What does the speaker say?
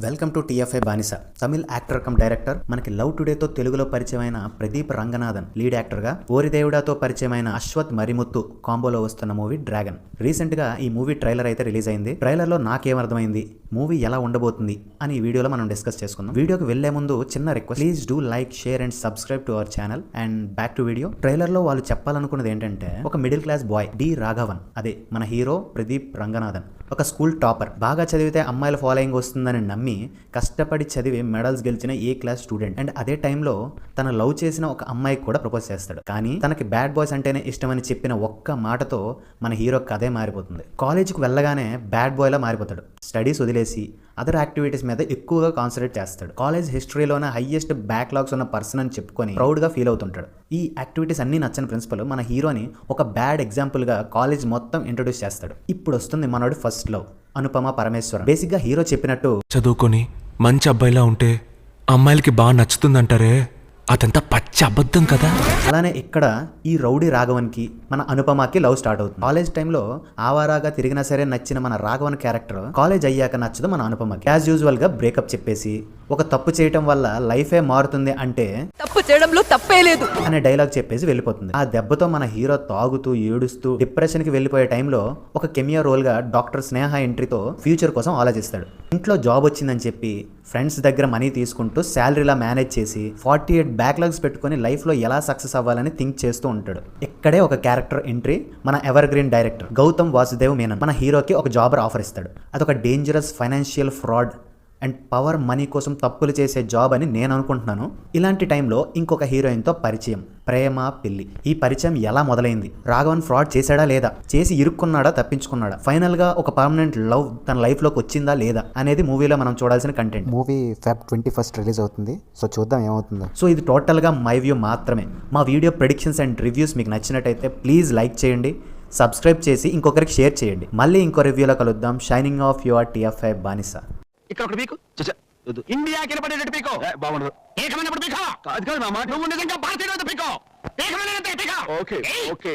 Welcome to TFI బానిస. Tamil actor come director. మనకి love టుడేతో తెలుగులో పరిచయమైన ప్రదీప్ రంగనాథన్ లీడ్ యాక్టర్ గా, ఓరిదేవుడాతో పరిచయమైన అశ్వత్ మరిముత్తు కాంబోలో వస్తున్న మూవీ డ్రాగన్. రీసెంట్ గా ఈ మూవీ ట్రైలర్ అయితే రిలీజ్ అయింది. ట్రైలర్ లో నాకేమర్థమైంది, మూవీ ఎలా ఉండబోతుంది అని ఈ వీడియోలో మనం డిస్కస్ చేసుకుందాం. వీడియోకి వెళ్లే ముందు చిన్న request, please do like, share and subscribe to our channel. And back to video. Trailer లో వాళ్ళు చెప్పాలనుకున్నది ఏంటంటే, ఒక middle class boy D Raghavan, అదే మన హీరో ప్రదీప్ రంగనాథన్, ఒక స్కూల్ టాపర్, బాగా చదివితే అమ్మాయిల ఫాలోయింగ్ వస్తుందని నమ్మి కష్టపడి చదివి మెడల్స్ గెలిచిన ఏ క్లాస్ స్టూడెంట్. అండ్ అదే టైంలో తన లవ్ చేసిన ఒక అమ్మాయికి కూడా ప్రపోజ్ చేస్తాడు. కానీ తనకి బ్యాడ్ బాయ్స్ అంటేనే ఇష్టమని చెప్పిన ఒక్క మాటతో మన హీరో కథే మారిపోతుంది. కాలేజీకి వెళ్ళగానే బ్యాడ్ బాయ్లా మారిపోతాడు. స్టడీస్ వదిలేసి అదర్ యాక్టివిటీస్ మీద ఎక్కువగా కాన్సన్ట్రేట్ చేస్తాడు. కాలేజ్ హిస్టరీలోనే హైయెస్ట్ బ్యాక్లాగ్స్ ఉన్న పర్సన్ అని చెప్పుకొని ప్రౌడ్గా ఫీల్ అవుతుంటాడు. ఈ యాక్టివిటీస్ అన్ని నచ్చని ప్రిన్సిపల్ మన హీరోని ఒక బ్యాడ్ ఎగ్జాంపుల్గా కాలేజ్ మొత్తం ఇంట్రొడ్యూస్ చేస్తాడు. ఇప్పుడు వస్తుంది మనోడి ఫస్ట్ లవ్, అనుపమ పరమేశ్వరన్. బేసిక్గా హీరో చెప్పినట్టు చదువుకొని మంచి అబ్బాయిలా ఉంటే అమ్మాయిలకి బాగా నచ్చుతుందంటారే, అదంతా పచ్చి అబద్ధం కదా. అలానే ఇక్కడ ఈ రౌడీ రాఘవన్కి మన అనుపమకి లవ్ స్టార్ట్ అవుతుంది. కాలేజ్ టైంలో ఆవారాగా తిరిగినా సరే నచ్చిన మన రాఘవన్ క్యారెక్టర్ కాలేజ్ అయ్యాక నచ్చదు మన అనుపమకి. యాజ్ యూజువల్ గా బ్రేకప్ చెప్పేసి ఒక తప్పు చేయటం వల్ల లైఫే మారుతుంది అంటే తప్పు చేయడంలో తప్పే లేదు అనే డైలాగ్ చెప్పేసి వెళ్ళిపోతుంది. ఆ దెబ్బతో మన హీరో తాగుతూ ఏడుస్తూ డిప్రెషన్ కి వెళ్ళిపోయే టైంలో ఒక కెమియో రోల్ గా డాక్టర్ స్నేహ ఎంట్రీతో ఫ్యూచర్ కోసం ఆలోచిస్తాడు. ఇంట్లో జాబ్ వచ్చిందని చెప్పి ఫ్రెండ్స్ దగ్గర మనీ తీసుకుంటూ శాలరీలా మేనేజ్ చేసి 48 బ్యాక్లాగ్స్ పెట్టుకుని లైఫ్లో ఎలా సక్సెస్ అవ్వాలని థింక్ చేస్తూ ఉంటాడు. ఇక్కడే ఒక క్యారెక్టర్ ఎంట్రీ, మన evergreen director Gautham Vasudev Menon మన హీరోకి ఒక జాబర్ ఆఫర్ ఇస్తాడు. అదొక dangerous financial fraud and power money కోసం తప్పులు చేసే జాబ్ అని నేను అనుకుంటున్నాను. ఇలాంటి టైంలో ఇంకొక హీరోయిన్తో పరిచయం, ప్రేమ పెళ్లి. ఈ పరిచయం ఎలా మొదలైంది, రాఘవన్ ఫ్రాడ్ చేశాడా లేదా, చేసి ఇరుక్కున్నాడా తప్పించుకున్నాడా, ఫైనల్ గా ఒక పర్మనెంట్ లవ్ తన లైఫ్ లోకి వచ్చిందా లేదా అనేది మూవీలో మనం చూడాల్సిన content. Movie Feb 21st release అవుతుంది. సో చూద్దాం ఏమవుతుందో. సో ఇది టోటల్ గా మై వ్యూ మాత్రమే. మా వీడియో ప్రెడిక్షన్స్ అండ్ రివ్యూస్ మీకు నచ్చినట్టయితే ప్లీజ్ లైక్ చేయండి, సబ్స్క్రైబ్ చేసి ఇంకొకరికి షేర్ చేయండి. మళ్ళీ ఇంకో రివ్యూలో కలుద్దాం. షైనింగ్ ఆఫ్ యువర్ టీఎఫ్ఐ బానిస. ఇక్కడ ఒకటి పీకు ఇండియా కినపడేటట్టు పీకో బాగుండదు. ఏకమైనప్పుడు పీకో కాదు కాదు మామ, నువ్వు నిజంగా భారతీయుడు పీకో. ఏకమైన పీకో. Okay okay.